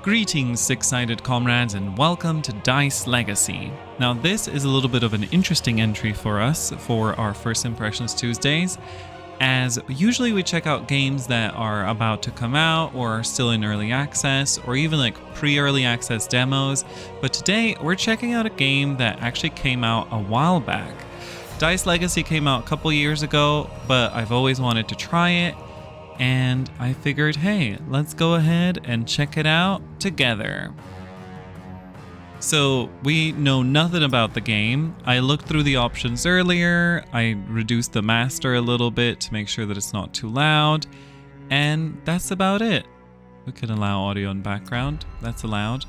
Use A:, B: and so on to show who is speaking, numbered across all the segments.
A: Greetings, six-sided comrades, and welcome to Dice Legacy. Now, this is a little bit of an interesting entry for us for our First Impressions Tuesdays, as usually we check out games that are about to come out or are still in early access or even like pre-early access demos, but today we're checking out a game that actually came out a while back. Dice Legacy came out a couple years ago, but I've always wanted to try it, and I figured, hey, let's go ahead and check it out together. So we know nothing about the game. I looked through the options earlier. I reduced the master a little bit to make sure that it's not too loud. And that's about it. We can allow audio in background. That's allowed.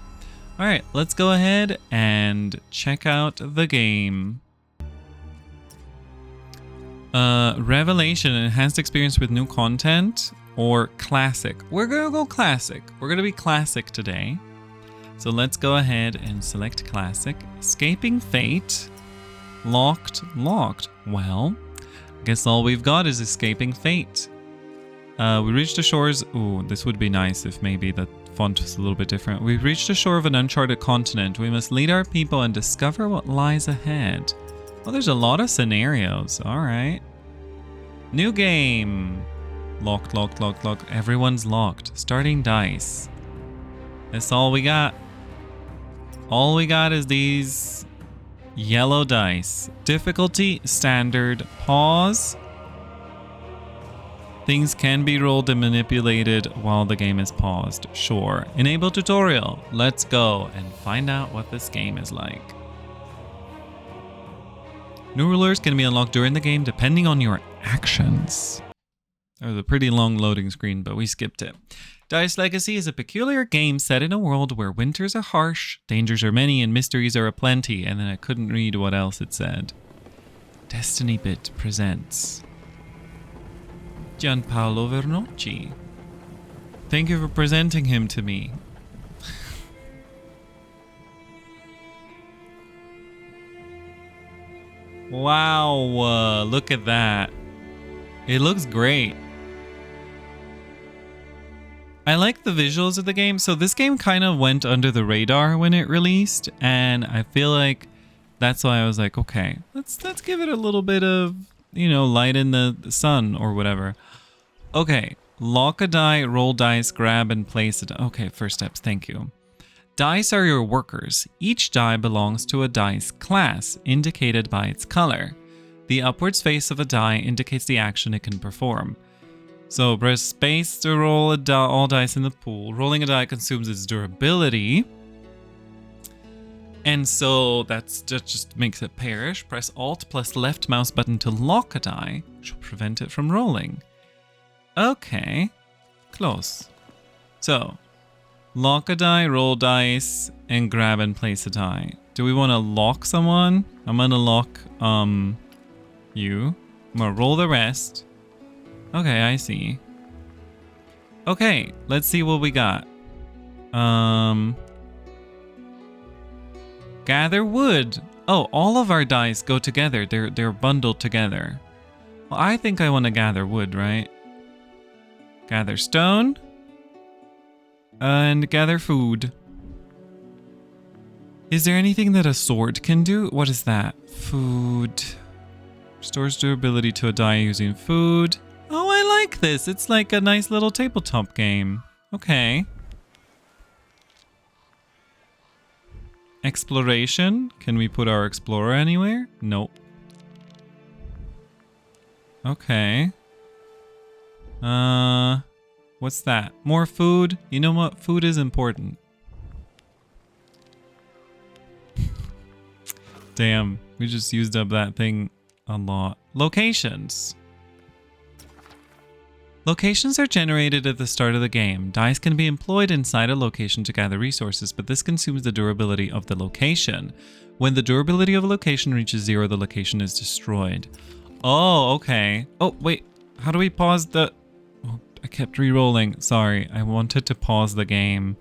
A: All right, let's go ahead and check out the game. Revelation, enhanced experience with new content, or classic. We're gonna go classic. We're gonna be classic today. So let's go ahead and select classic. Escaping fate. Locked. Well, I guess all we've got is escaping fate. We reached the shores. Ooh, this would be nice if maybe the font was a little bit different. We've reached the shore of an uncharted continent. We must lead our people and discover what lies ahead. Oh, there's a lot of scenarios. All right. New game. Locked. Everyone's locked. Starting dice. That's all we got. All we got is these yellow dice. Difficulty, standard, pause. Things can be rolled and manipulated while the game is paused. Sure. Enable tutorial. Let's go and find out what this game is like. New rulers can be unlocked during the game depending on your actions. That was a pretty long loading screen, but we skipped it. Dice Legacy is a peculiar game set in a world where winters are harsh, dangers are many, and mysteries are aplenty. And then I couldn't read what else it said. Destiny Bit presents Gianpaolo Vernocchi. Thank you for presenting him to me. Wow, look at that. It looks great. I like the visuals of the game. So this game kind of went under the radar when it released, and I feel like that's why I was like, okay, let's give it a little bit of, light in the sun or whatever. Okay, lock a die, roll dice, grab and place it. Okay, first steps, thank you. Dice are your workers. Each die belongs to a dice class, indicated by its color. The upwards face of a die indicates the action it can perform. So press space to roll all dice in the pool. Rolling a die consumes its durability. And so that just makes it perish. Press Alt plus left mouse button to lock a die, which will prevent it from rolling. Okay, close. So, lock a die, roll dice, and grab and place a die. Do we want to lock someone? I'm going to lock you. I'm going to roll the rest. Okay, I see. Okay, let's see what we got. Gather wood. Oh, all of our dice go together. They're bundled together. Well, I think I want to gather wood, right? Gather stone. And gather food. Is there anything that a sword can do? What is that? Food. Restores durability to a die using food. Oh, I like this. It's like a nice little tabletop game. Okay. Exploration. Can we put our explorer anywhere? Nope. Okay. What's that? More food? You know what? Food is important. Damn, we just used up that thing a lot. Locations. Locations are generated at the start of the game. Dice can be employed inside a location to gather resources, but this consumes the durability of the location. When the durability of a location reaches 0, the location is destroyed. Oh, okay. Oh, wait. How do we pause the... Oh, I kept re-rolling. Sorry, I wanted to pause the game.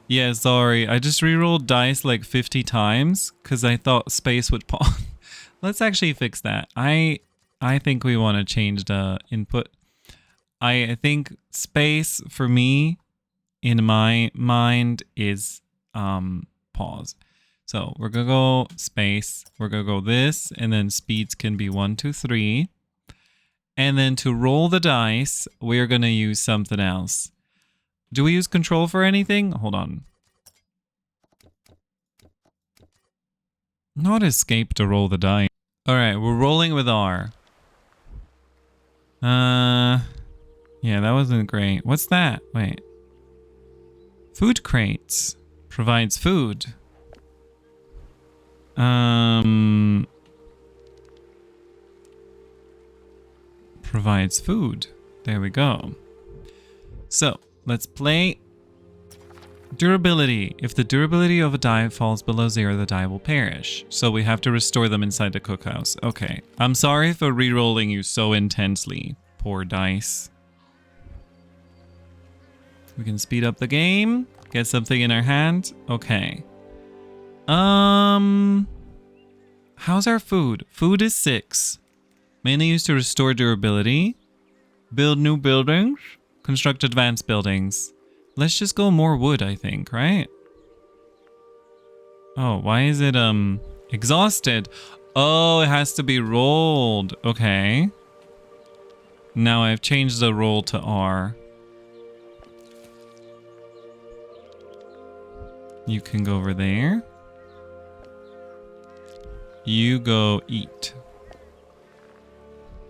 A: Yeah, sorry. I just re-rolled dice like 50 times because I thought space would pause. Let's actually fix that. I think we want to change the input. I think space for me in my mind is pause. So we're gonna go space, we're gonna go this, and then speeds can be 1, 2, 3. And then to roll the dice, we're gonna use something else. Do we use control for anything? Hold on. Not escape to roll the dice. Alright, we're rolling with R. Yeah, that wasn't great. What's that? Wait. Food crates. Provides food. Provides food. There we go. So, let's play durability. If the durability of a die falls below 0, the die will perish. So we have to restore them inside the cookhouse. Okay. I'm sorry for re-rolling you so intensely. Poor dice. We can speed up the game. Get something in our hand. Okay. How's our food? Food is 6. Mainly used to restore durability. Build new buildings. Construct advanced buildings. Let's just go more wood, I think, right? Oh, why is it, exhausted? Oh, it has to be rolled. Okay. Now I've changed the roll to R. You can go over there. You go eat.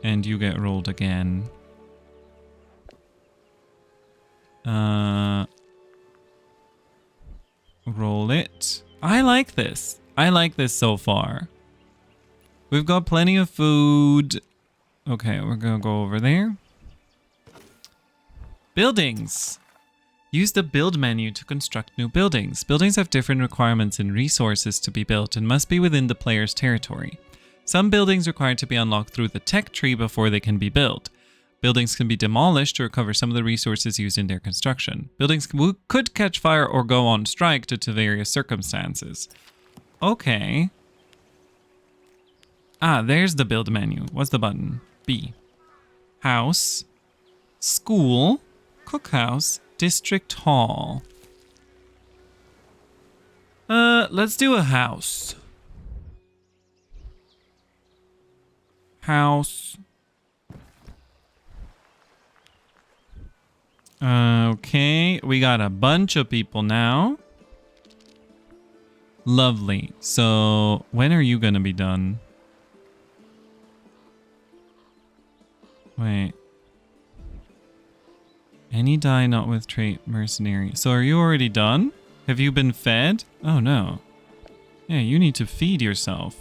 A: And you get rolled again. Roll it. I like this. I like this so far. We've got plenty of food. Okay, we're gonna go over there. Buildings. Use the build menu to construct new buildings. Buildings have different requirements and resources to be built and must be within the player's territory. Some buildings require to be unlocked through the tech tree before they can be built. Buildings can be demolished to recover some of the resources used in their construction. Buildings could catch fire or go on strike due to various circumstances. Okay. Ah, there's the build menu. What's the button? B. House. School. Cookhouse. District Hall. Let's do a house. House. Okay, we got a bunch of people now. Lovely. So, when are you gonna be done? Wait. Any die not with trait mercenary. So are you already done? Have you been fed? Oh no. Yeah, you need to feed yourself.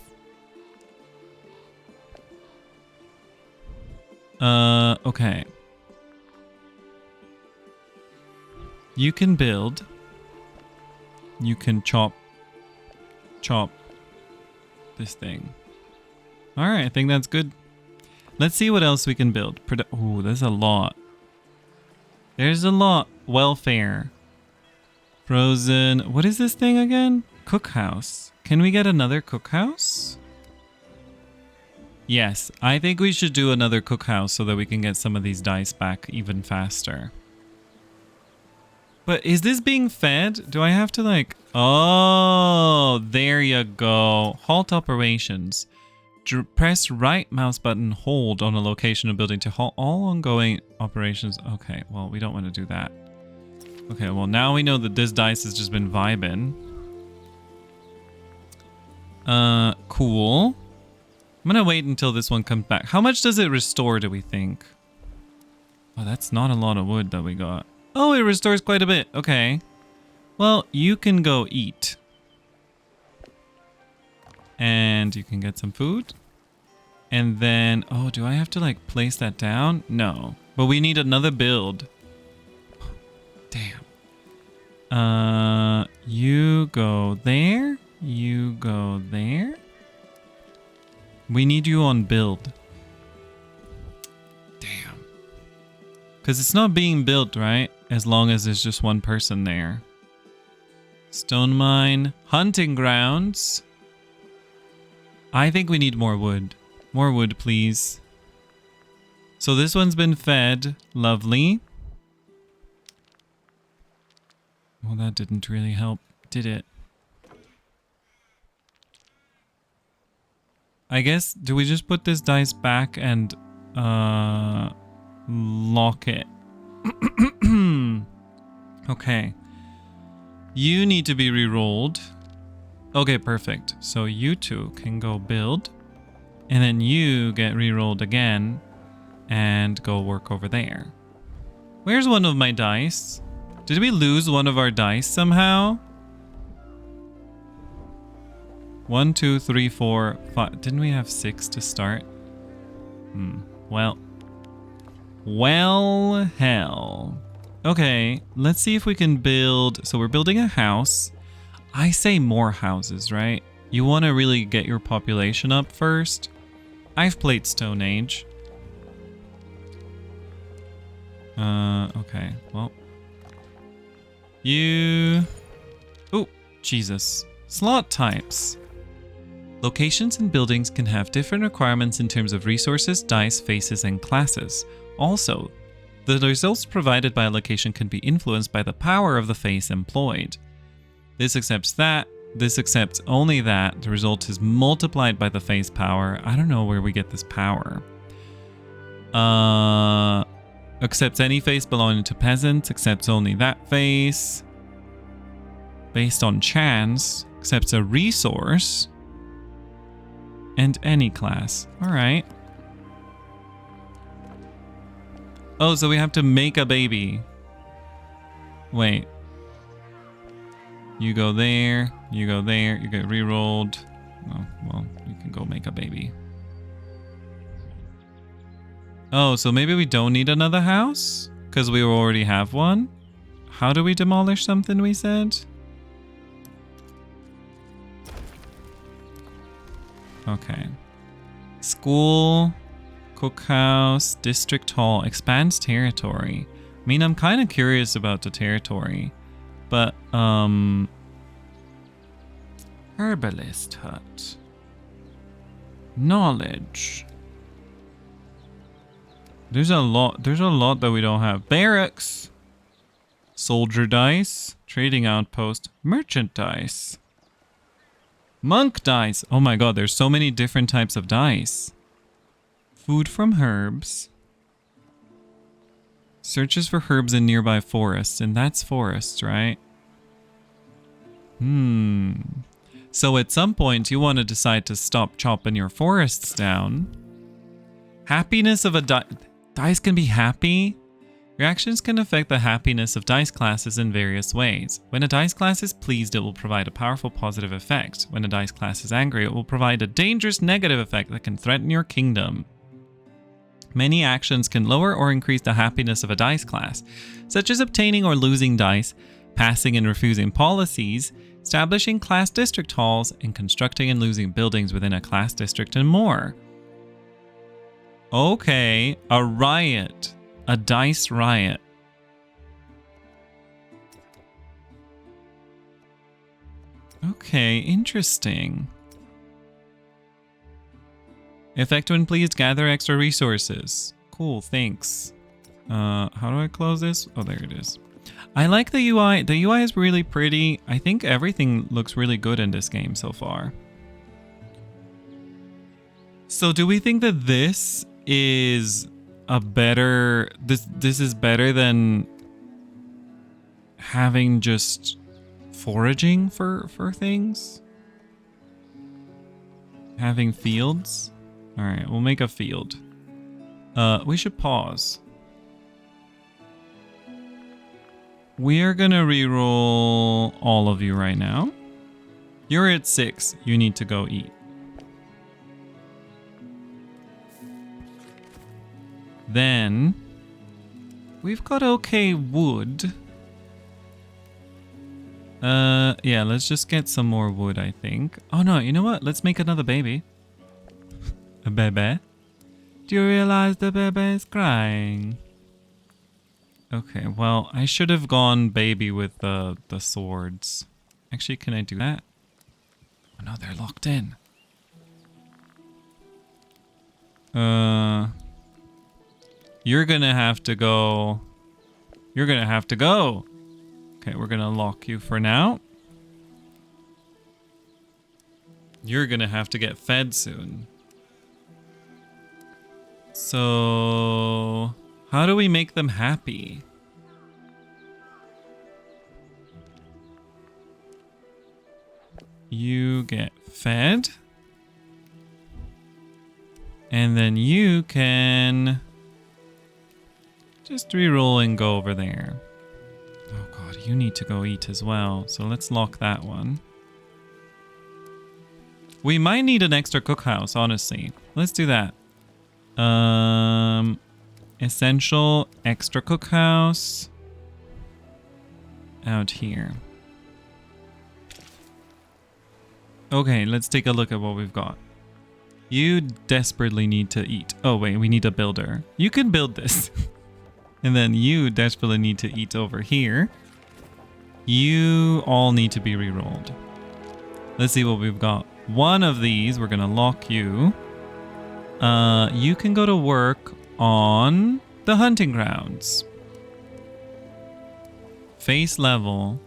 A: Okay. You can build. You can chop this thing. Alright, I think that's good. Let's see what else we can build. Ooh, there's a lot. There's a lot. Welfare. Frozen. What is this thing again? Cookhouse. Can we get another cookhouse? Yes, I think we should do another cookhouse so that we can get some of these dice back even faster. But is this being fed? Do I have to like... Oh, there you go. Halt operations. Press right mouse button, hold on a location of building to halt all ongoing operations. Okay, well, we don't want to do that. Okay, well, now we know that this dice has just been vibing. Cool. I'm gonna wait until this one comes back. How much does it restore, do we think? Oh, that's not a lot of wood that we got. Oh, it restores quite a bit. Okay. Well, you can go eat. And you can get some food. And then, oh, do I have to like place that down? No. But we need another build. Damn. You go there. You go there. We need you on build. Damn. Because it's not being built, right? As long as there's just one person there. Stone mine. Hunting grounds. I think we need more wood. More wood, please. So this one's been fed. Lovely. Well, that didn't really help, did it? I guess, do we just put this dice back and lock it? Okay. You need to be re-rolled. Okay, perfect. So you two can go build. And then you get re-rolled again and go work over there. Where's one of my dice? Did we lose one of our dice somehow? 1, 2, 3, 4, 5. Didn't we have 6 to start? Well, hell. Okay, let's see if we can build. So we're building a house. I say more houses, right? You want to really get your population up first. I've played Stone Age. Okay, well. Oh, Jesus. Slot types. Locations and buildings can have different requirements in terms of resources, dice, faces, and classes. Also, the results provided by a location can be influenced by the power of the face employed. This accepts that. This accepts only that. The result is multiplied by the face power. I don't know where we get this power. Accepts any face belonging to peasants. Accepts only that face. Based on chance. Accepts a resource. And any class. Alright. Oh, so we have to make a baby. Wait. You go there. You go there. You get re-rolled. Oh, well, you can go make a baby. Oh, so maybe we don't need another house? Because we already have one? How do we demolish something we said? Okay. School, cookhouse, district hall, expands territory. I mean, I'm kind of curious about the territory. But, herbalist hut. Knowledge. There's a lot that we don't have. Barracks. Soldier dice. Trading outpost. Merchant dice. Monk dice. Oh my god, there's so many different types of dice. Food from herbs. Searches for herbs in nearby forests. And that's forests, right? So at some point you want to decide to stop chopping your forests down. Happiness of a dice can be happy. Your actions can affect the happiness of dice classes in various ways. When a dice class is pleased, it will provide a powerful positive effect. When a dice class is angry, it will provide a dangerous negative effect that can threaten your kingdom. Many actions can lower or increase the happiness of a dice class, such as obtaining or losing dice, passing and refusing policies, establishing class district halls, and constructing and losing buildings within a class district and more. Okay, a riot. A dice riot. Okay, interesting. Effect when pleased, gather extra resources. Cool, thanks. How do I close this? Oh, there it is. I like the UI. The UI is really pretty. I think everything looks really good in this game so far. So do we think that this is a better... This is better than having just foraging for things? Having fields? Alright, we'll make a field. We should pause. We are gonna reroll all of you right now. You're at 6. You need to go eat. Then we've got okay wood. Yeah, let's just get some more wood, I think. Oh no, you know what? Let's make another baby. A baby. Do you realize the baby is crying? Okay, well, I should have gone baby with the swords. Actually, can I do that? Oh no, they're locked in. You're gonna have to go. You're gonna have to go. Okay, we're gonna lock you for now. You're gonna have to get fed soon. So, how do we make them happy? You get fed. And then you can just reroll and go over there. Oh god, you need to go eat as well. So let's lock that one. We might need an extra cookhouse, honestly. Let's do that. Essential extra cookhouse out here. Okay, let's take a look at what we've got. You desperately need to eat. Oh wait, we need a builder. You can build this. And then you desperately need to eat over here. You all need to be rerolled. Let's see what we've got. One of these, we're gonna lock you. You can go to work on the hunting grounds. Face level.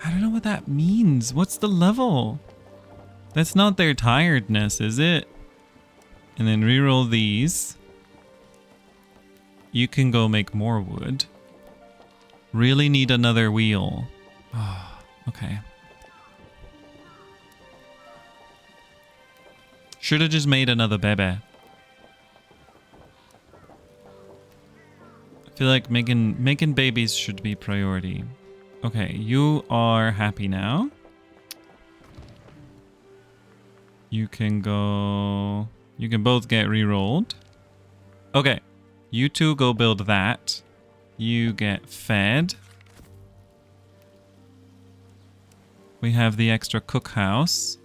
A: I don't know what that means. What's the level? That's not their tiredness, is it? And then reroll these. You can go make more wood. Really need another wheel. Oh, okay. Should have just made another bebe. I feel like making babies should be priority. Okay, you are happy now. You can go... You can both get re-rolled. Okay. You two go build that. You get fed. We have the extra cookhouse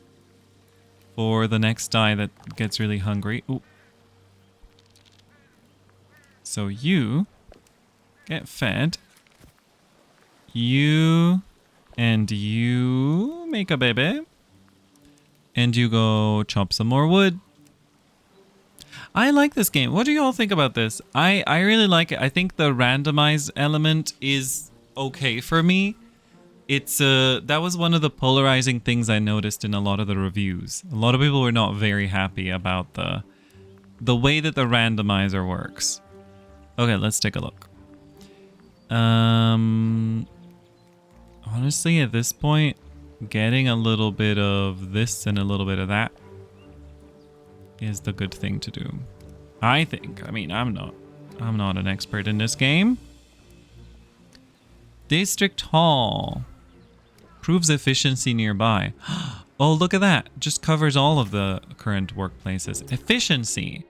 A: for the next die that gets really hungry. Ooh. So you get fed. You and you make a baby. And you go chop some more wood. I like this game. What do you all think about this? I really like it. I think the randomized element is okay for me. It's that was one of the polarizing things I noticed in a lot of the reviews. A lot of people were not very happy about the way that the randomizer works. Okay, let's take a look. Honestly, at this point, getting a little bit of this and a little bit of that is the good thing to do. I think. I mean, I'm not an expert in this game. District Hall proves efficiency nearby. Oh, look at that. Just covers all of the current workplaces. Efficiency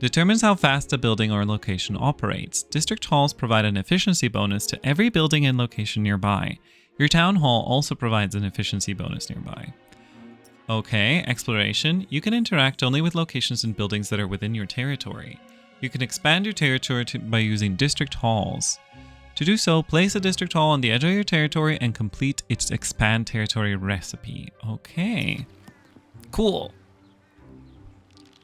A: determines how fast a building or location operates. District halls provide an efficiency bonus to every building and location nearby. Your town hall also provides an efficiency bonus nearby. Okay, exploration. You can interact only with locations and buildings that are within your territory. You can expand your territory by using district halls. To do so, place a district hall on the edge of your territory and complete its expand territory recipe. Okay, cool.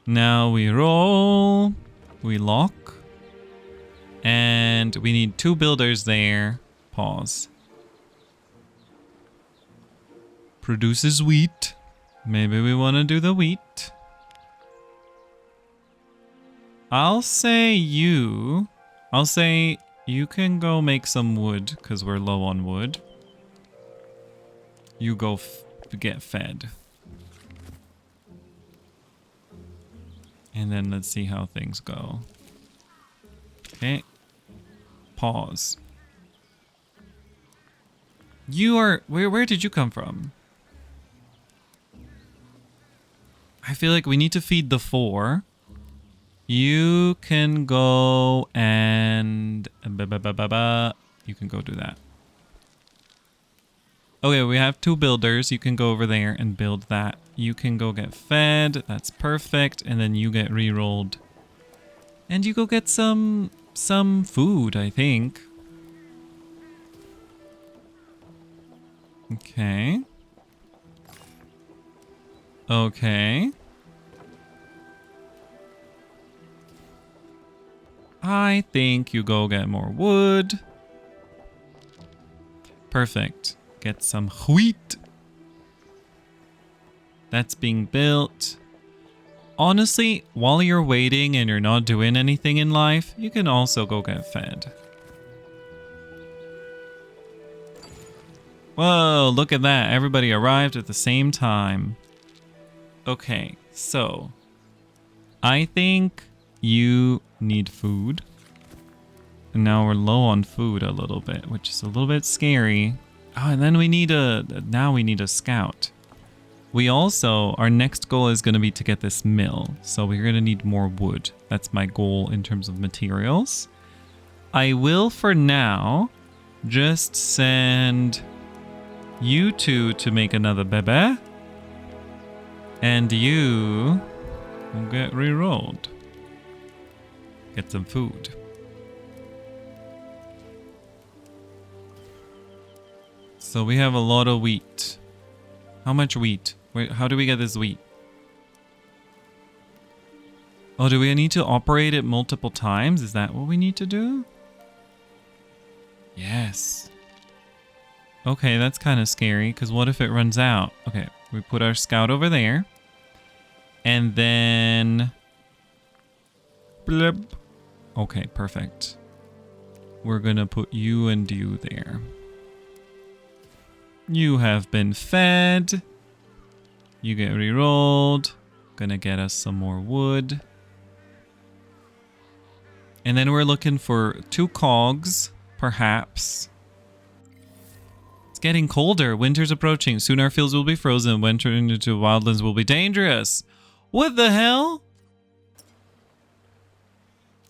A: Now we roll, we lock, and we need 2 builders there. Pause. Produces wheat. Maybe we want to do the wheat. I'll say you can go make some wood because we're low on wood. You go get fed. And then let's see how things go. Okay. Pause. You are... Where did you come from? I feel like we need to feed the 4. You can go and... You can go do that. Okay, we have 2 builders. You can go over there and build that. You can go get fed. That's perfect. And then you get re-rolled. And you go get some food, I think. Okay. Okay. I think you go get more wood. Perfect. Get some wheat. That's being built. Honestly, while you're waiting and you're not doing anything in life, you can also go get fed. Whoa, look at that. Everybody arrived at the same time. Okay, so I think you need food. And now we're low on food a little bit, which is a little bit scary. Oh, and then we need now we need a scout. We also, our next goal is going to be to get this mill. So we're going to need more wood. That's my goal in terms of materials. I will, for now, just send you two to make another bebe. And you will get re-rolled. Get some food. So we have a lot of wheat. How much wheat? Wait, how do we get this wheat? Oh, do we need to operate it multiple times? Is that what we need to do? Yes. Okay, that's kind of scary, because what if it runs out? Okay, we put our scout over there. And then... blip. Okay, perfect. We're gonna put you and you there. You have been fed. You get re-rolled. Gonna get us some more wood. And then we're looking for 2 cogs, perhaps. It's getting colder. Winter's approaching. Soon our fields will be frozen. Winter into wildlands will be dangerous. What the hell?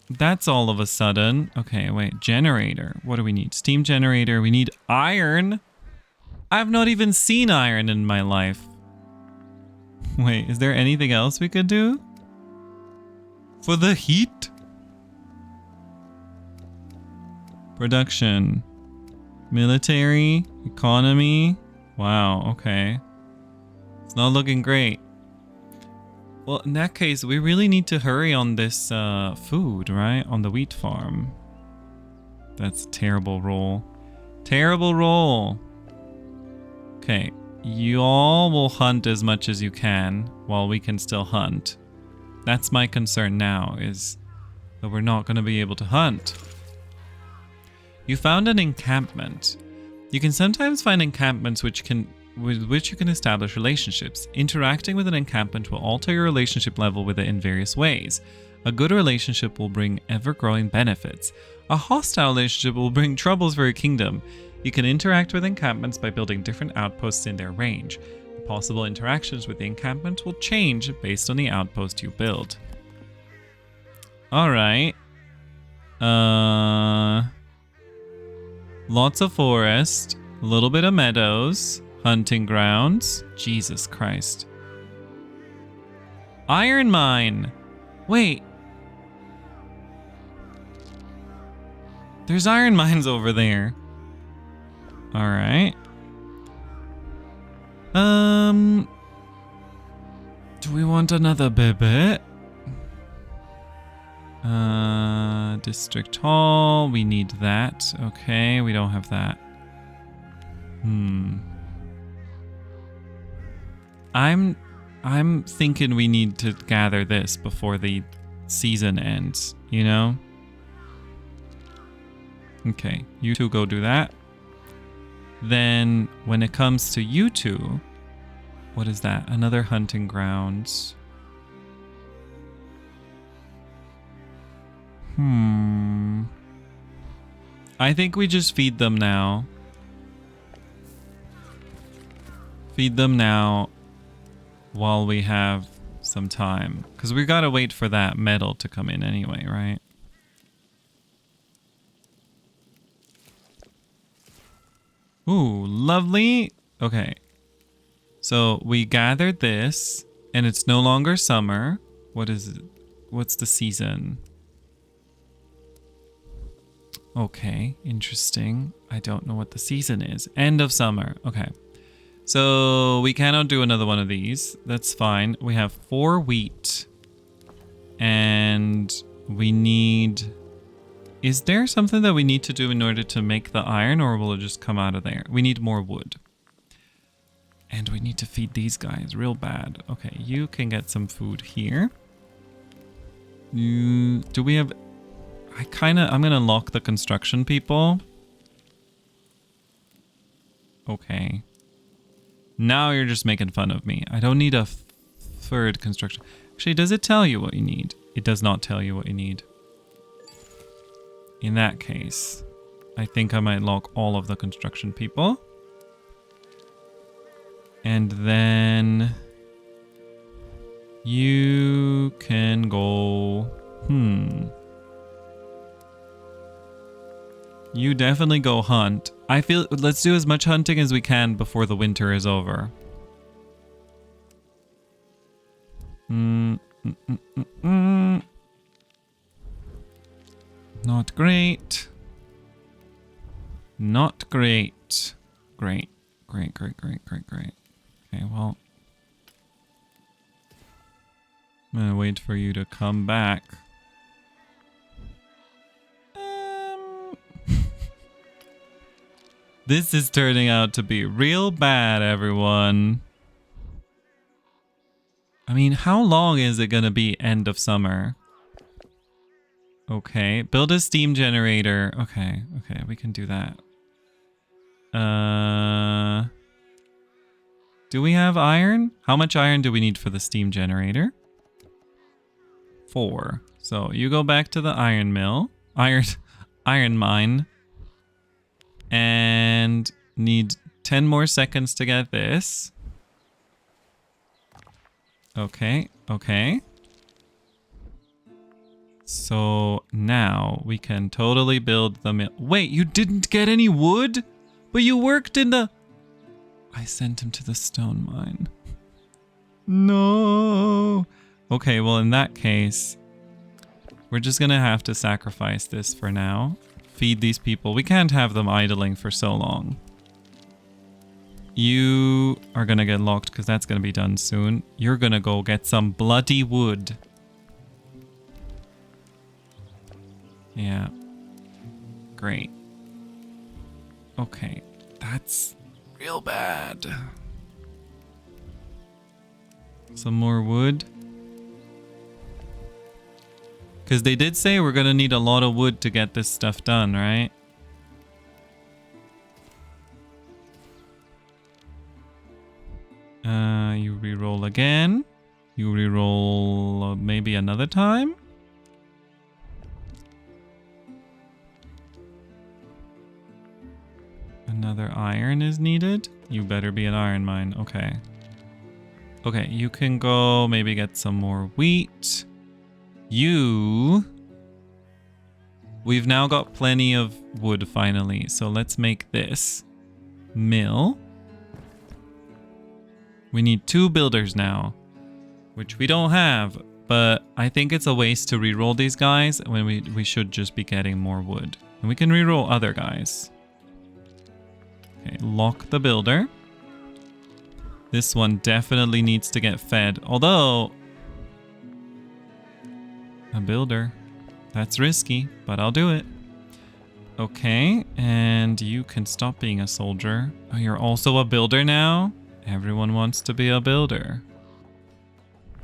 A: That's all of a sudden. Okay, wait. Generator. What do we need? Steam generator. We need iron. I've not even seen iron in my life. Wait, is there anything else we could do? For the heat? Production. Military. Economy. Wow, okay. It's not looking great. Well, in that case, we really need to hurry on this food, right? On the wheat farm. That's a terrible roll. Terrible roll. Okay, you all will hunt as much as you can while we can still hunt. That's my concern now, is that we're not going to be able to hunt. You found an encampment. You can sometimes find encampments with which you can establish relationships. Interacting with an encampment will alter your relationship level with it in various ways. A good relationship will bring ever-growing benefits. A hostile relationship will bring troubles for your kingdom. You can interact with encampments by building different outposts in their range. The possible interactions with the encampment will change based on the outpost you build. Alright. Lots of forest. A little bit of meadows. Hunting grounds. Jesus Christ. Iron mine. Wait. There's iron mines over there. Alright. Do we want another bebe? District Hall. We need that. Okay, we don't have that. I'm thinking we need to gather this before the season ends, you know? Okay, you two go do that. Then, when it comes to you two, what is that? Another hunting grounds. I think we just feed them now. Feed them now while we have some time. Because we gotta wait for that metal to come in anyway, right? Ooh, lovely. Okay. So we gathered this, and it's no longer summer. What is it? What's the season? Okay, interesting. I don't know what the season is. End of summer. Okay. So we cannot do another one of these. That's fine. We have 4 wheat. And we need Is there something that we need to do in order to make the iron, or will it just come out of there? We need more wood. And we need to feed these guys real bad. Okay, you can get some food here. Do we have... I'm gonna lock the construction people. Okay. Now you're just making fun of me. I don't need a third construction. Actually, does it tell you what you need? It does not tell you what you need. In that case, I think I might lock all of the construction people. And then you can go... You definitely go hunt. I feel let's do as much hunting as we can before the winter is over. Not great. Not great. Great. Great. Okay, well. I'm gonna wait for you to come back. This is turning out to be real bad, everyone. I mean, how long is it gonna be end of summer? Okay, build a steam generator. Okay, we can do that. Do we have iron? How much iron do we need for the steam generator? 4. So you go back to the iron mill. Iron mine. And need 10 more seconds to get this. Okay. So now we can totally build the mill. Wait, you didn't get any wood? But you worked in the... I sent him to the stone mine. No. Okay, well in that case, we're just gonna have to sacrifice this for now. Feed these people. We can't have them idling for so long. You are gonna get locked because that's gonna be done soon. You're gonna go get some bloody wood. Yeah. Great. Okay. That's real bad. Some more wood. Because they did say we're gonna need a lot of wood to get this stuff done, right? You reroll again. You reroll maybe another time. Another iron is needed. You better be an iron mine. Okay. Okay, you can go maybe get some more wheat. We've now got plenty of wood finally. So let's make this mill. We need 2 builders now, which we don't have, but I think it's a waste to reroll these guys when we should just be getting more wood. And we can reroll other guys. Okay, lock the builder. This one definitely needs to get fed, although a builder, that's risky, but I'll do it. Okay, and you can stop being a soldier. Oh, you're also a builder now? Everyone wants to be a builder.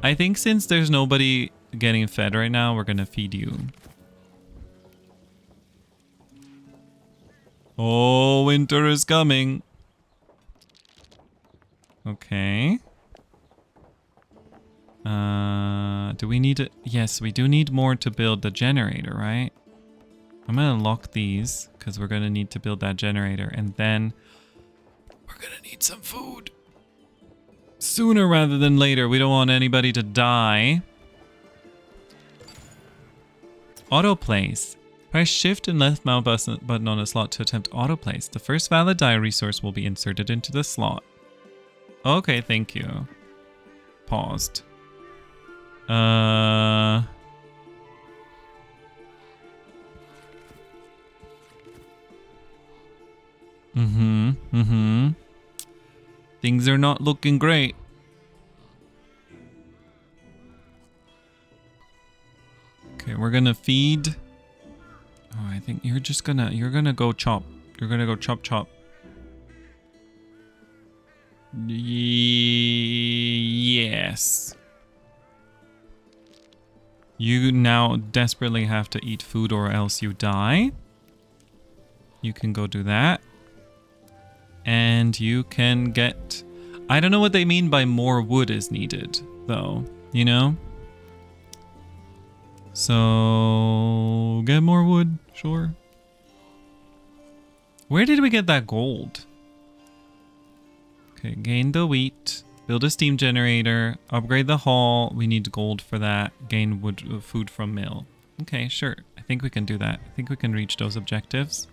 A: I think since there's nobody getting fed right now, we're gonna feed you. Oh, winter is coming. Okay. Do we need it? Yes, we do need more to build the generator, right? I'm gonna lock these because we're gonna need to build that generator, and then we're gonna need some food. Sooner rather than later. We don't want anybody to die. Autoplace. Press shift and left mouse button on a slot to attempt autoplace. The first valid dye resource will be inserted into the slot. Okay, thank you. Paused. Things are not looking great. Okay, we're gonna feed. Oh, I think you're gonna go chop. You're gonna go chop chop. Yes. You now desperately have to eat food or else you die. You can go do that. And you can get... I don't know what they mean by more wood is needed, though. You know? So... get more wood, sure. Where did we get that gold? Okay, gain the wheat. Build a steam generator. Upgrade the hall. We need gold for that. Gain wood food from mill. Okay, sure. I think we can do that. I think we can reach those objectives.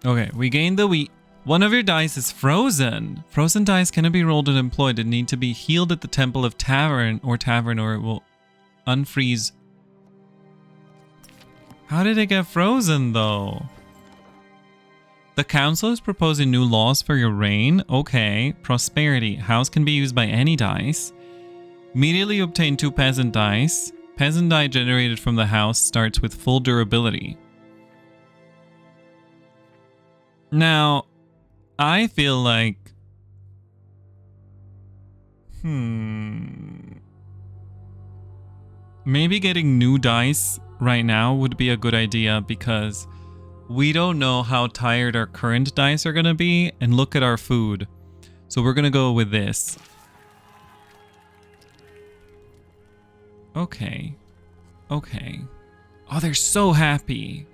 A: Okay, we gained the wheat. One of your dice is frozen. Frozen dice cannot be rolled and employed and need to be healed at the Temple of Tavern or it will unfreeze. How did it get frozen though? The council is proposing new laws for your reign. Okay. Prosperity. House can be used by any dice. Immediately obtain 2 peasant dice. Peasant die generated from the house starts with full durability. Now, I feel like... maybe getting new dice right now would be a good idea because we don't know how tired our current dice are going to be, and look at our food. So we're going to go with this. Okay. Okay. Oh, they're so happy.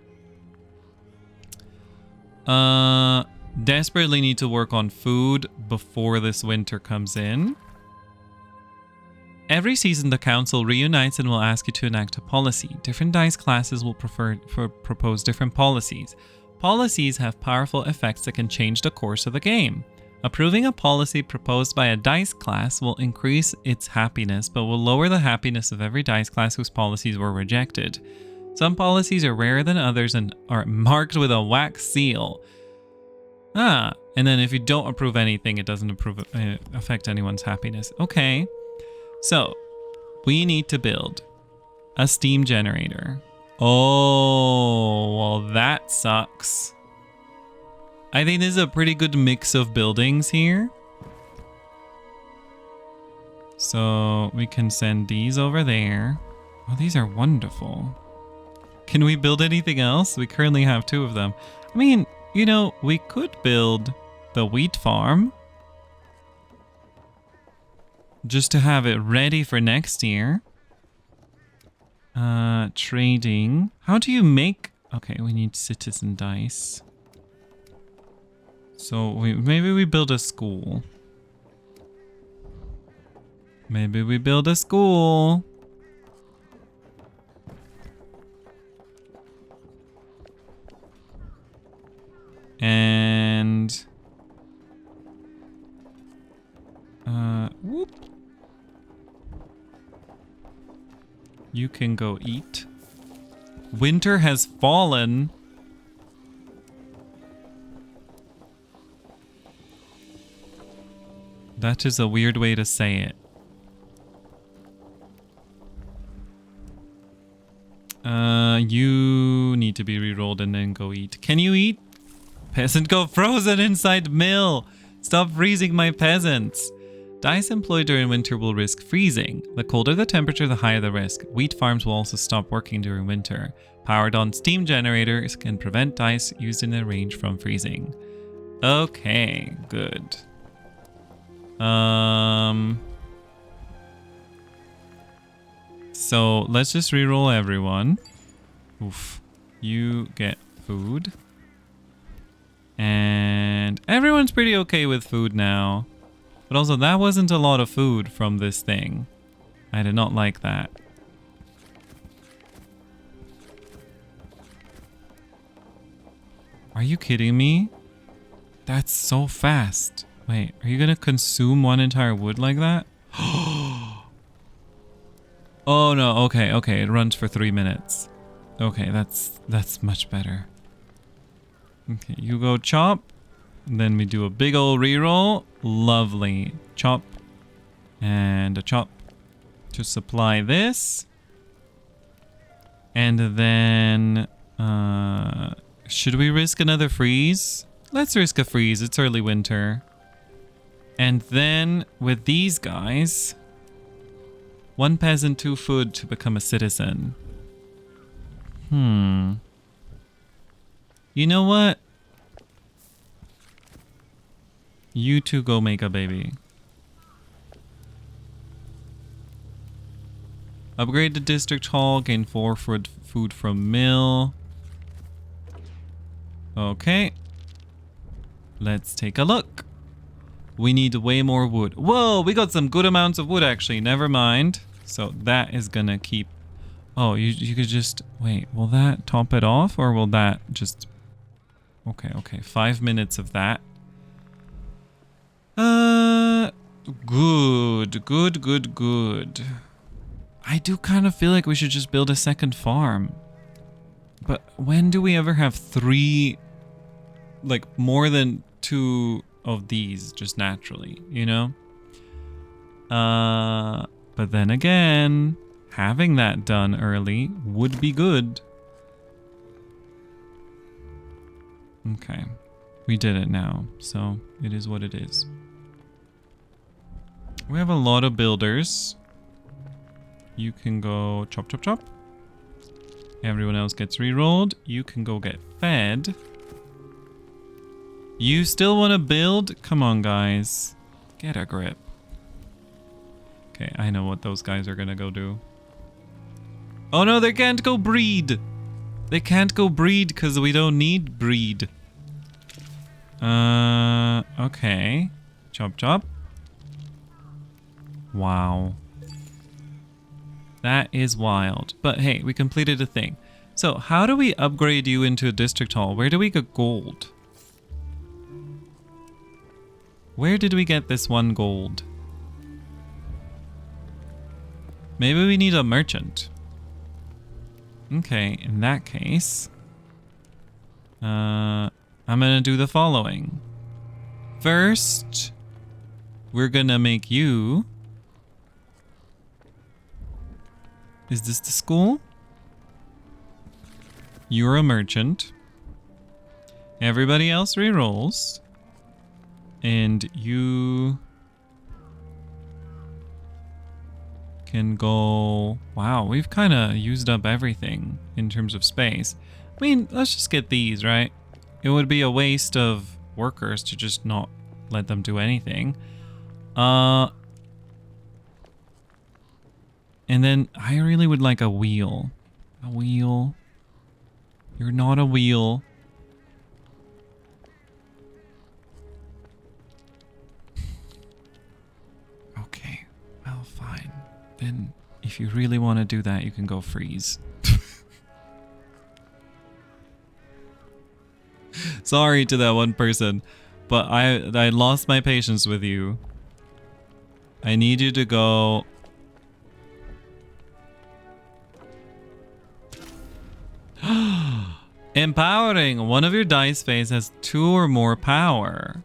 A: Desperately need to work on food before this winter comes in. Every season, the council reunites and will ask you to enact a policy. Different dice classes will propose different policies. Policies have powerful effects that can change the course of the game. Approving a policy proposed by a dice class will increase its happiness, but will lower the happiness of every dice class whose policies were rejected. Some policies are rarer than others and are marked with a wax seal. And then if you don't approve anything, it doesn't affect anyone's happiness. Okay. So, we need to build a steam generator. Oh, well that sucks. I think this is a pretty good mix of buildings here. So, we can send these over there. Oh, these are wonderful. Can we build anything else? We currently have 2 of them. I mean, you know, we could build the wheat farm. Just to have it ready for next year. Trading. How do you make... Okay, we need citizen dice. So maybe we build a school. Maybe we build a school. And... whoop. You can go eat. Winter has fallen. That is a weird way to say it. You need to be rerolled and then go eat. Can you eat? Peasant go frozen inside mill. Stop freezing my peasants. Dice employed during winter will risk freezing. The colder the temperature, the higher the risk. Wheat farms will also stop working during winter. Powered on steam generators can prevent dice used in the range from freezing. Okay, good. So let's just reroll everyone. Oof. You get food. And everyone's pretty okay with food now. But also, that wasn't a lot of food from this thing. I did not like that. Are you kidding me? That's so fast. Wait, are you gonna consume one entire wood like that? Oh no, okay, it runs for 3 minutes. Okay, that's much better. Okay, you go chop. Then we do a big old reroll. Lovely. Chop. And a chop to supply this. And then, should we risk another freeze? Let's risk a freeze. It's early winter. And then with these guys, 1 peasant, 2 food to become a citizen. You know what? You two go make a baby. Upgrade the district hall. Gain 4 food from mill. Okay. Let's take a look. We need way more wood. Whoa, we got some good amounts of wood actually. Never mind. So that is gonna keep... Oh, you could just... Wait, will that top it off or will that just... Okay. 5 minutes of that. Good. I do kind of feel like we should just build a second farm. But when do we ever have 3... Like, more than 2 of these just naturally, you know? But then again, having that done early would be good. Okay. We did it now, so it is what it is. We have a lot of builders. You can go chop, chop, chop. Everyone else gets re-rolled. You can go get fed. You still want to build? Come on, guys. Get a grip. Okay, I know what those guys are going to go do. Oh no, they can't go breed. They can't go breed because we don't need breed. Okay. Chop, chop. Wow. That is wild. But hey, we completed a thing. So how do we upgrade you into a district hall? Where do we get gold? Where did we get this 1 gold? Maybe we need a merchant. Okay, in that case, I'm gonna do the following. First, we're gonna make you... Is this the school? You're a merchant. Everybody else re-rolls. And you can go... Wow, we've kind of used up everything in terms of space. I mean, let's just get these, right? It would be a waste of workers to just not let them do anything. And then I really would like a wheel. A wheel. You're not a wheel. Okay, well, fine. Then if you really want to do that, you can go freeze. Sorry to that one person, but I lost my patience with you. I need you to go... Empowering! One of your dice face has 2 or more power.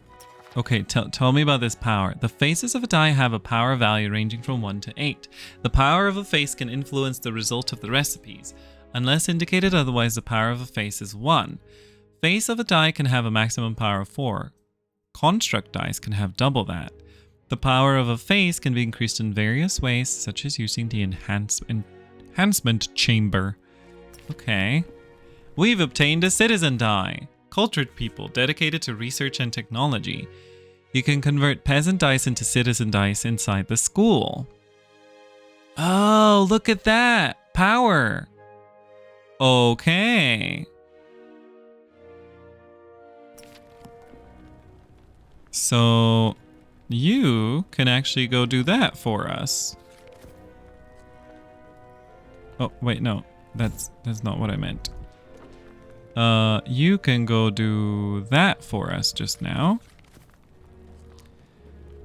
A: Okay, tell me about this power. The faces of a die have a power value ranging from 1 to 8. The power of a face can influence the result of the recipes. Unless indicated otherwise, the power of a face is 1. Face of a die can have a maximum power of 4. Construct dice can have double that. The power of a face can be increased in various ways, such as using the enhancement chamber. Okay. We've obtained a citizen die. Cultured people dedicated to research and technology. You can convert peasant dice into citizen dice inside the school. Oh, look at that. Power. Okay. So you can actually go do that for us. Oh, wait, no. That's not what I meant. You can go do that for us just now.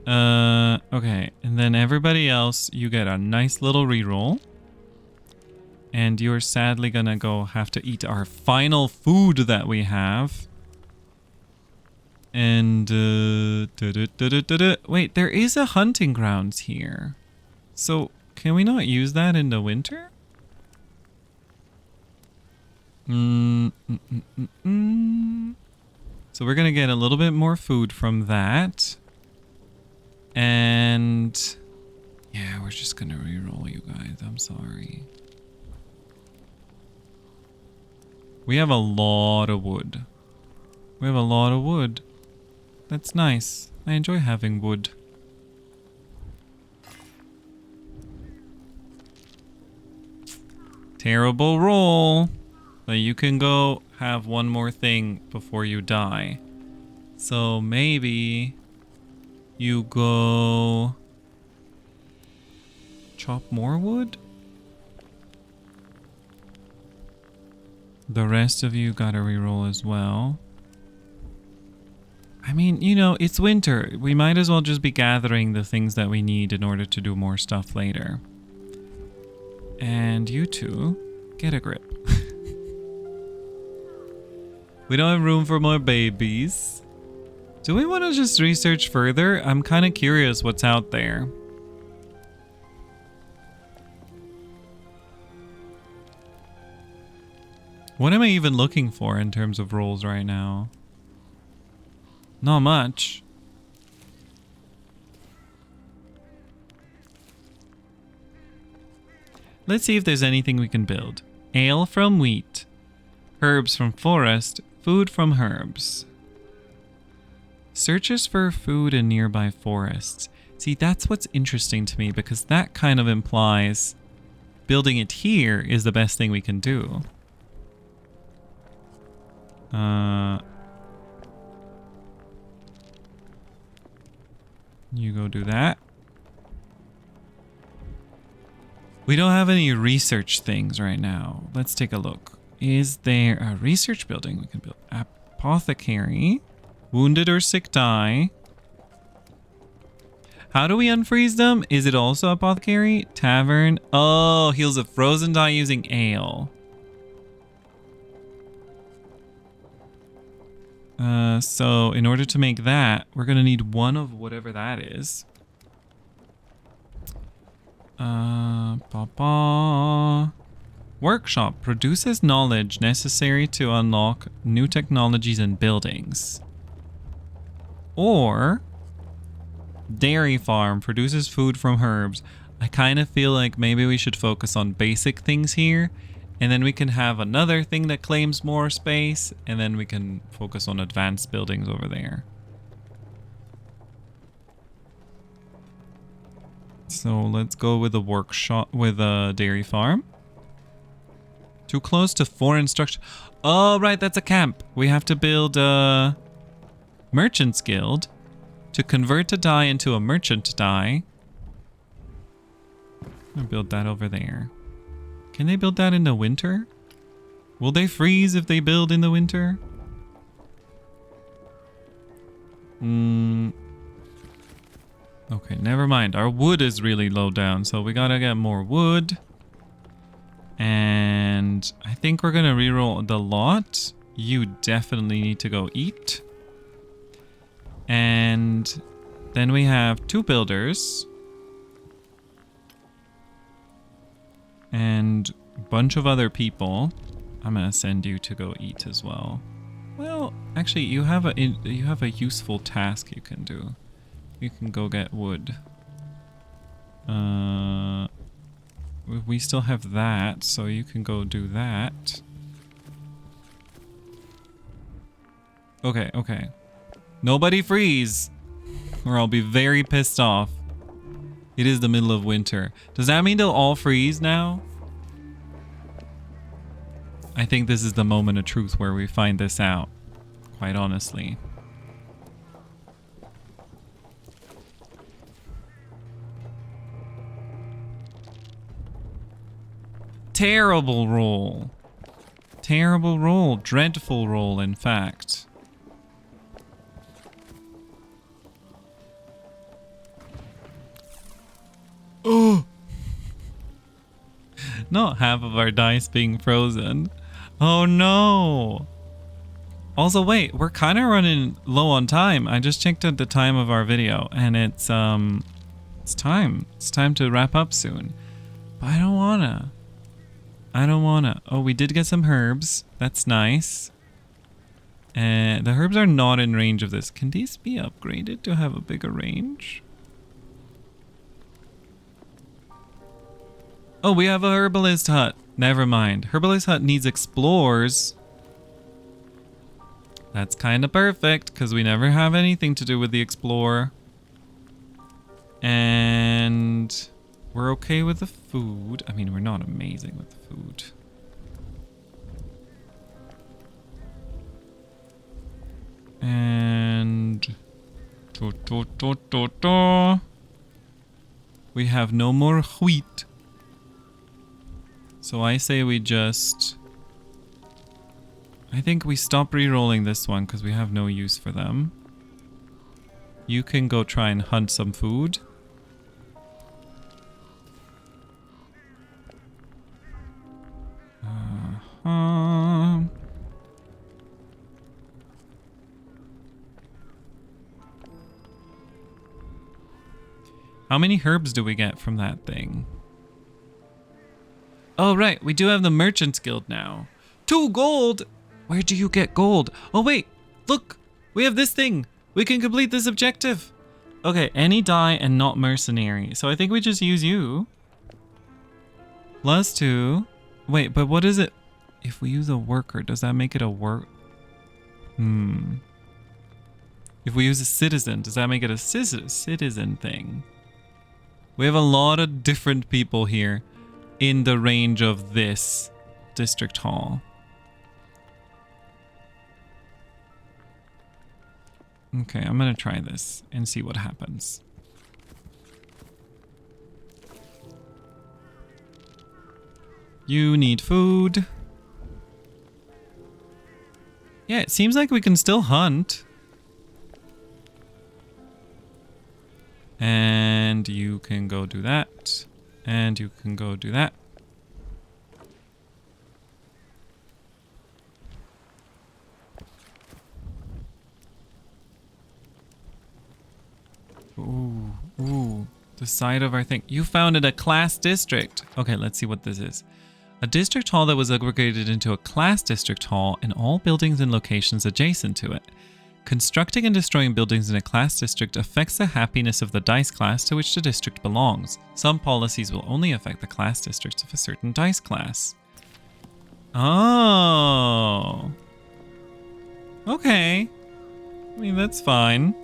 A: Okay. And then everybody else, you get a nice little reroll. And you're sadly gonna go have to eat our final food that we have. And wait, there is a hunting grounds here. So can we not use that in the winter? So we're gonna get a little bit more food from that. And yeah, we're just gonna reroll, you guys. I'm sorry. We have a lot of wood. We have a lot of wood. That's nice. I enjoy having wood. Terrible roll. But you can go have one more thing before you die. So maybe you go chop more wood? The rest of you gotta reroll as well. I mean, you know, it's winter. We might as well just be gathering the things that we need in order to do more stuff later. And you two, get a grip. We don't have room for more babies. Do we want to just research further? I'm kind of curious what's out there. What am I even looking for in terms of roles right now? Not much. Let's see if there's anything we can build. Ale from wheat. Herbs from forest. Food from herbs. Searches for food in nearby forests. See, that's what's interesting to me because that kind of implies building it here is the best thing we can do. You go do that. We don't have any research things right now. Let's take a look. Is there a research building we can build? Apothecary. Wounded or sick die. How do we unfreeze them? Is it also apothecary? Tavern. Oh, heals a frozen die using ale. So in order to make that, we're gonna need one of whatever that is. Workshop produces knowledge necessary to unlock new technologies and buildings. Or dairy farm produces food from herbs. I kind of feel like maybe we should focus on basic things here, and then we can have another thing that claims more space, and then we can focus on advanced buildings over there. So let's go with a workshop, with a dairy farm. Too close to foreign structure. Oh, right, that's a camp. We have to build a merchant's guild to convert a die into a merchant die. I'll build that over there. Can they build that in the winter? Will they freeze if they build in the winter? Okay, never mind. Our wood is really low down, so we gotta get more wood. And I think we're gonna reroll the lot. You definitely need to go eat. And then we have 2 builders. And a bunch of other people. I'm gonna send you to go eat as well. Well, actually, you have a useful task you can do. You can go get wood. We still have that, so you can go do that. Okay, okay. Nobody freeze, or I'll be very pissed off. It is the middle of winter. Does that mean they'll all freeze now? I think this is the moment of truth where we find this out, quite honestly. Terrible roll. Terrible roll. Dreadful roll, in fact. Oh! Not half of our dice being frozen. Oh no! Also, wait, we're kind of running low on time. I just checked at the time of our video, and it's time. It's time to wrap up soon. But I don't wanna. Oh, we did get some herbs. That's nice. And the herbs are not in range of this. Can these be upgraded to have a bigger range? Oh, we have a herbalist hut. Never mind. Herbalist hut needs explorers. That's kind of perfect because we never have anything to do with the explorer. And we're okay with the food. I mean, we're not amazing with the food. And we have no more wheat. So I say we just... I think we stop re-rolling this one because we have no use for them. You can go try and hunt some food. How many herbs do we get from that thing? Oh, right. We do have the Merchants Guild now. 2 gold! Where do you get gold? Oh, wait. Look. We have this thing. We can complete this objective. Okay. Any die and not mercenary. So I think we just use you. +2. Wait, but what is it? If we use a worker, does that make it a work? If we use a citizen, does that make it a citizen thing? We have a lot of different people here in the range of this district hall. Okay, I'm gonna try this and see what happens. You need food. Yeah, it seems like we can still hunt. And you can go do that. And you can go do that. Ooh, the side of our thing. You founded a class district. Okay, let's see what this is. A district hall that was upgraded into a class district hall and all buildings and locations adjacent to it. Constructing and destroying buildings in a class district affects the happiness of the dice class to which the district belongs. Some policies will only affect the class districts of a certain dice class. Oh. Okay. I mean, that's fine.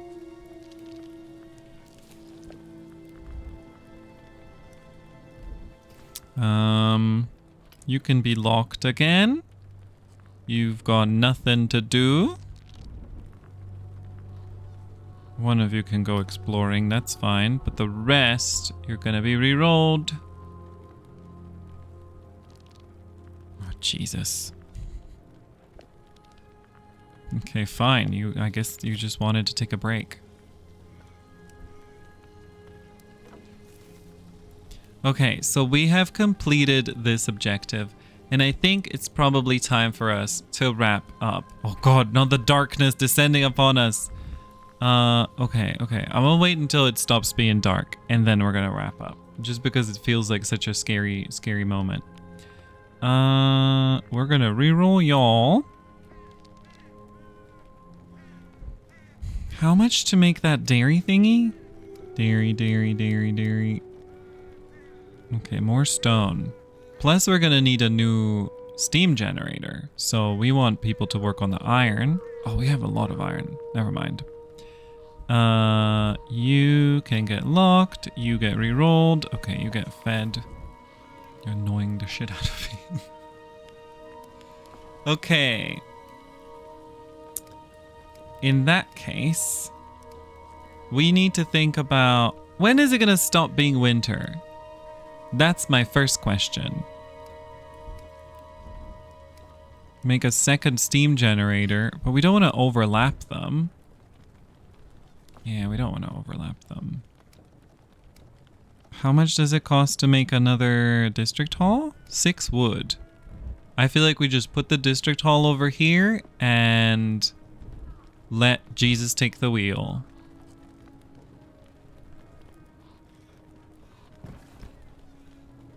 A: You can be locked again. You've got nothing to do. One of you can go exploring, that's fine. But the rest, you're gonna be re-rolled. Oh, Jesus. Okay, fine. I guess you just wanted to take a break. Okay, so we have completed this objective, and I think it's probably time for us to wrap up. Oh God, not the darkness descending upon us. Okay. I'm gonna wait until it stops being dark, and then we're gonna wrap up. Just because it feels like such a scary moment. We're gonna reroll y'all. How much to make that dairy thingy? Dairy. Okay, more stone. Plus we're gonna need a new steam generator. So we want people to work on the iron. Oh, we have a lot of iron. Never mind. You can get locked. You get re-rolled. Okay, you get fed. You're annoying the shit out of me. Okay. In that case, we need to think about when is it gonna stop being winter? That's my first question. Make a second steam generator, but we don't want to overlap them. Yeah, we don't want to overlap them. How much does it cost to make another district hall? 6 wood. I feel like we just put the district hall over here and let Jesus take the wheel.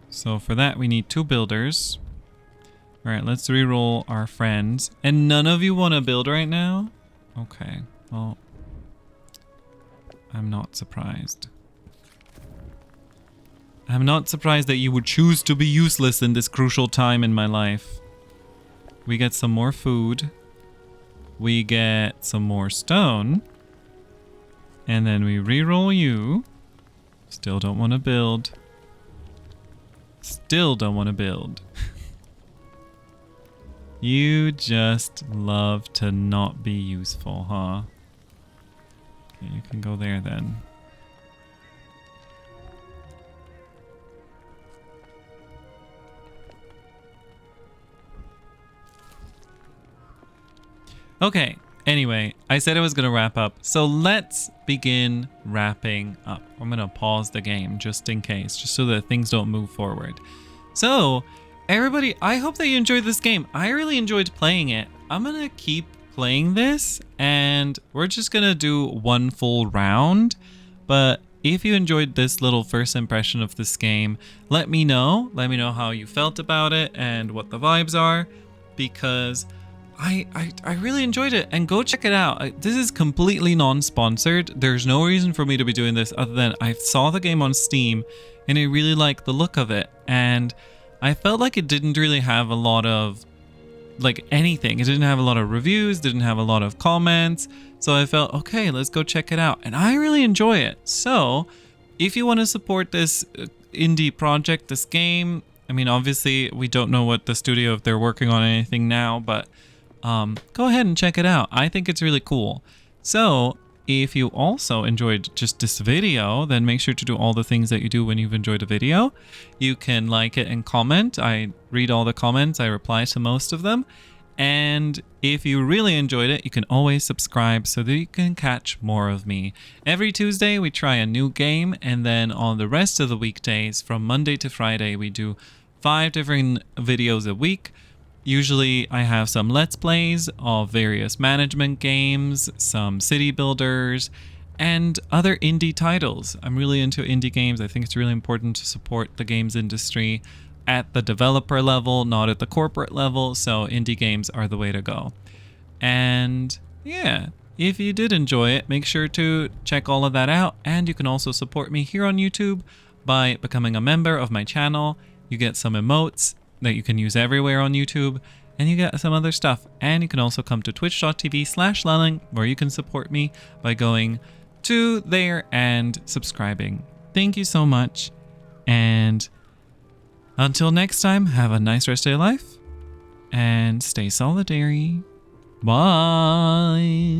A: So for that, we need 2 builders. All right, let's re-roll our friends. And none of you want to build right now? Okay, well, I'm not surprised. I'm not surprised that you would choose to be useless in this crucial time in my life. We get some more food. We get some more stone. And then we re-roll you. Still don't want to build. Still don't want to build. You just love to not be useful, huh? Okay, you can go there then. Okay, anyway, I said I was going to wrap up, so let's begin wrapping up. I'm going to pause the game just in case, just so that things don't move forward. So, everybody, I hope that you enjoyed this game. I really enjoyed playing it. I'm going to keep playing this, and we're just going to do one full round. But if you enjoyed this little first impression of this game, let me know. Let me know how you felt about it and what the vibes are, because I really enjoyed it, and go check it out. This is completely non-sponsored. There's no reason for me to be doing this other than I saw the game on Steam and I really liked the look of it, and I felt like it didn't really have a lot of like anything. It didn't have a lot of reviews, didn't have a lot of comments, so I felt, okay, let's go check it out, and I really enjoy it. So if you want to support this indie project, this game, I mean, obviously we don't know what the studio, if they're working on anything now, but go ahead and check it out. I think it's really cool. So if you also enjoyed just this video, then make sure to do all the things that you do when you've enjoyed a video. You can like it and comment. I read all the comments. I reply to most of them. And if you really enjoyed it, you can always subscribe so that you can catch more of me. Every Tuesday, we try a new game. And then on the rest of the weekdays, from Monday to Friday, we do 5 different videos a week. Usually I have some Let's Plays of various management games, some city builders, and other indie titles. I'm really into indie games. I think it's really important to support the games industry at the developer level, not at the corporate level, so indie games are the way to go. And yeah, if you did enjoy it, make sure to check all of that out, and you can also support me here on YouTube by becoming a member of my channel. You get some emotes that you can use everywhere on YouTube, and you get some other stuff. And you can also come to twitch.tv/Lelling, where you can support me by going to there and subscribing. Thank you so much, and until next time, have a nice rest of your life, and stay solidary. Bye!